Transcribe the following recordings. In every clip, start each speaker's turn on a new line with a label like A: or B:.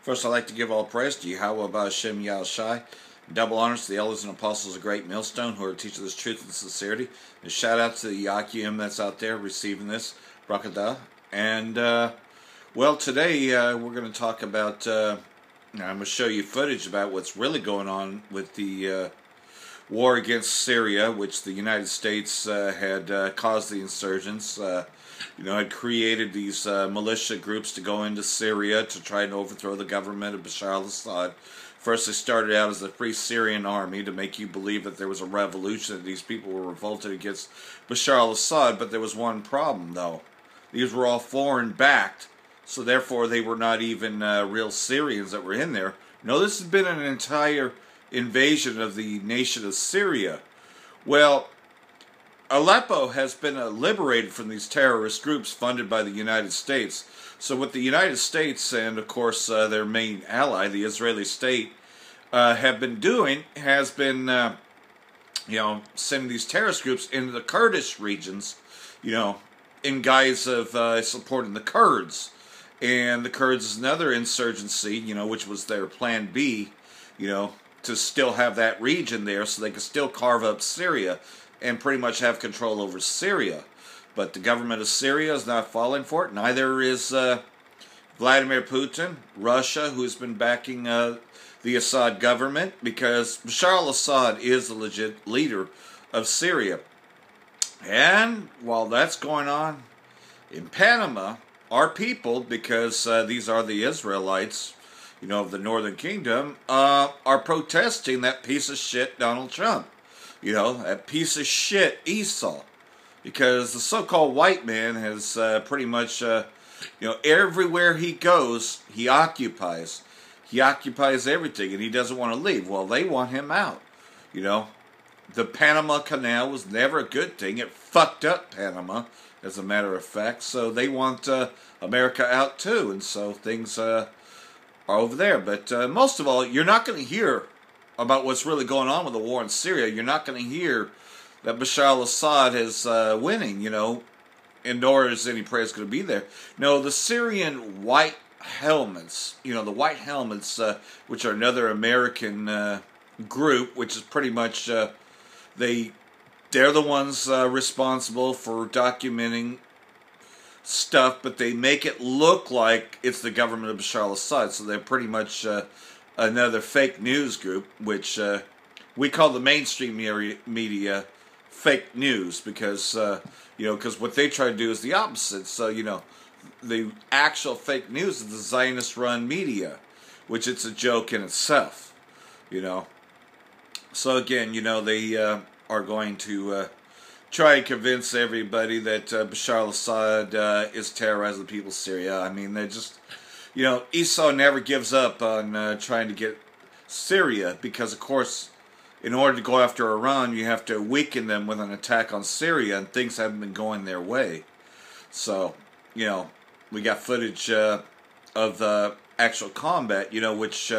A: First, I'd like to give all praise to Yahweh Ba'Shem Yahushai. Double honors to the elders and apostles of Great Millstone who are teaching this truth and sincerity. And shout out to the Yakim that's out there receiving this. Brakadah. And, well, today we're going to talk about, I'm going to show you footage about what's really going on with the war against Syria, which the United States had caused the insurgents. Had created these militia groups to go into Syria to try and overthrow the government of Bashar al-Assad. First, they started out as the Free Syrian Army to make you believe that there was a revolution, that these people were revolted against Bashar al-Assad, but there was one problem, though. These were all foreign-backed, so therefore they were not even real Syrians that were in there. No, this has been an entire invasion of the nation of Syria. Well, Aleppo has been liberated from these terrorist groups funded by the United States. So what the United States and, of course, their main ally, the Israeli state, have been doing has been, sending these terrorist groups into the Kurdish regions, in guise of supporting the Kurds. And the Kurds is another insurgency, which was their plan B, to still have that region there so they could still carve up Syria and pretty much have control over Syria. But the government of Syria is not falling for it. Neither is Vladimir Putin, Russia, who's been backing the Assad government, because Bashar al-Assad is the legit leader of Syria. And while that's going on, in Panama, our people, because these are the Israelites, of the Northern Kingdom, are protesting that piece of shit Donald Trump. That piece of shit Esau. Because the so-called white man has pretty much, everywhere he goes, he occupies. He occupies everything, and he doesn't want to leave. Well, they want him out. The Panama Canal was never a good thing. It fucked up Panama, as a matter of fact. So they want America out, too. And so things are over there. But most of all, you're not going to hear about what's really going on with the war in Syria. You're not going to hear that Bashar al-Assad is winning, and nor is any praise going to be there. No, the Syrian white helmets, the white helmets, which are another American group, which is pretty much, they're the ones responsible for documenting stuff, but they make it look like it's the government of Bashar al-Assad, so they're pretty much another fake news group, which we call the mainstream media fake news, because because what they try to do is the opposite. So the actual fake news is the Zionist-run media, which it's a joke in itself. So again, they are going to try and convince everybody that Bashar al-Assad is terrorizing the people of Syria. I mean, they're just, Esau never gives up on trying to get Syria, because, of course, in order to go after Iran, you have to weaken them with an attack on Syria, and things haven't been going their way. So, we got footage of the actual combat, which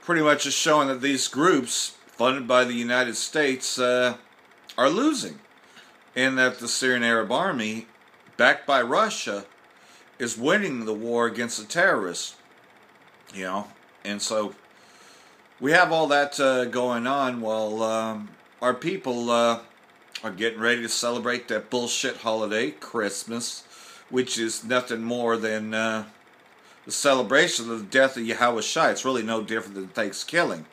A: pretty much is showing that these groups, funded by the United States, are losing. And that the Syrian Arab Army, backed by Russia, is winning the war against the terrorists. And so we have all that going on while our people are getting ready to celebrate that bullshit holiday, Christmas, which is nothing more than the celebration of the death of Yahushua. It's really no different than Thanksgiving.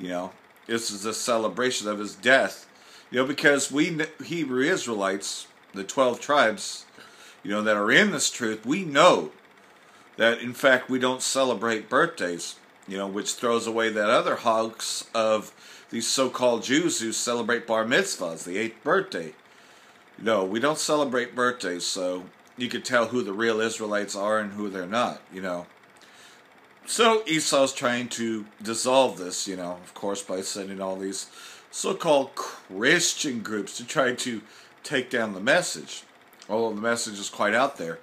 A: This is a celebration of his death. Because we Hebrew Israelites, the 12 tribes, that are in this truth, we know that, in fact, we don't celebrate birthdays, which throws away that other hoax of these so-called Jews who celebrate bar mitzvahs, the 8th birthday. No, we don't celebrate birthdays, so you can tell who the real Israelites are and who they're not, So Esau's trying to dissolve this, of course, by sending all these so-called Christian groups to try to take down the message. Although the message is quite out there.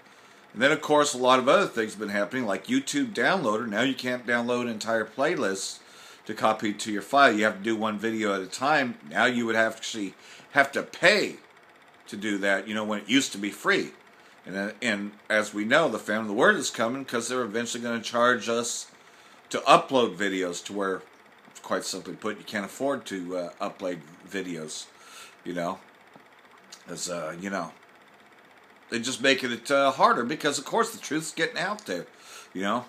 A: And then, of course, a lot of other things have been happening, like YouTube Downloader. Now you can't download entire playlists to copy to your file. You have to do one video at a time. Now you would actually have to pay to do that, when it used to be free. And as we know, the famine of the word is coming because they're eventually going to charge us to upload videos to where, quite simply put, you can't afford to upload videos, you know. As, you know, they're just making it harder because, of course, the truth's getting out there, you know.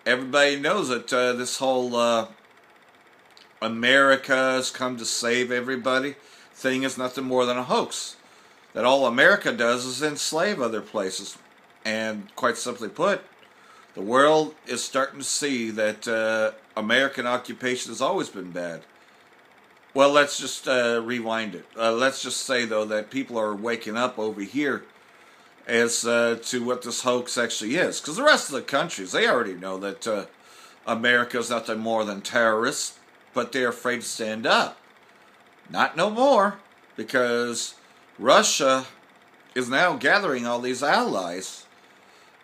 A: Everybody knows that this whole America's come to save everybody thing is nothing more than a hoax. That all America does is enslave other places. And quite simply put, the world is starting to see that American occupation has always been bad. Well, let's just rewind it. Let's just say, though, that people are waking up over here as to what this hoax actually is. Because the rest of the countries, they already know that America is nothing more than terrorists, but they're afraid to stand up. Not no more, because Russia is now gathering all these allies,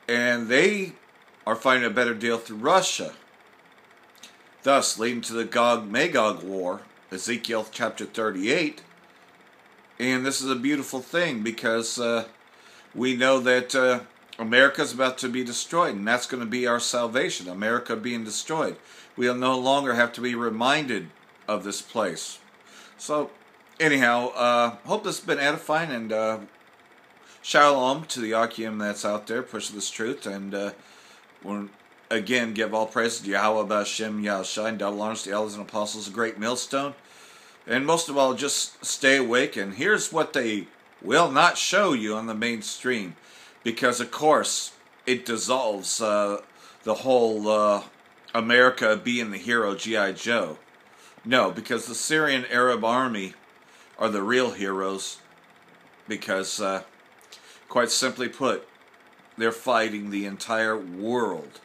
A: and they are finding a better deal through Russia, thus leading to the Gog-Magog war, Ezekiel chapter 38. And this is a beautiful thing because we know that America's about to be destroyed, and that's going to be our salvation, America being destroyed. We'll no longer have to be reminded of this place. So, anyhow, hope this has been edifying, and shalom to the Akim that's out there pushing this truth, and we'll again give all praise to Yahweh, B'Hashem, Yahushua, and double honors to the elders and apostles, a great millstone. And most of all, just stay awake, and here's what they will not show you on the mainstream, because of course it dissolves the whole America being the hero G.I. Joe. No, because the Syrian Arab army are the real heroes, because quite simply put, they're fighting the entire world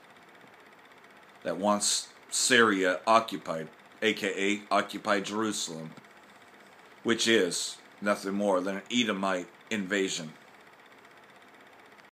A: that wants Syria occupied, aka occupy Jerusalem, which is nothing more than an Edomite invasion.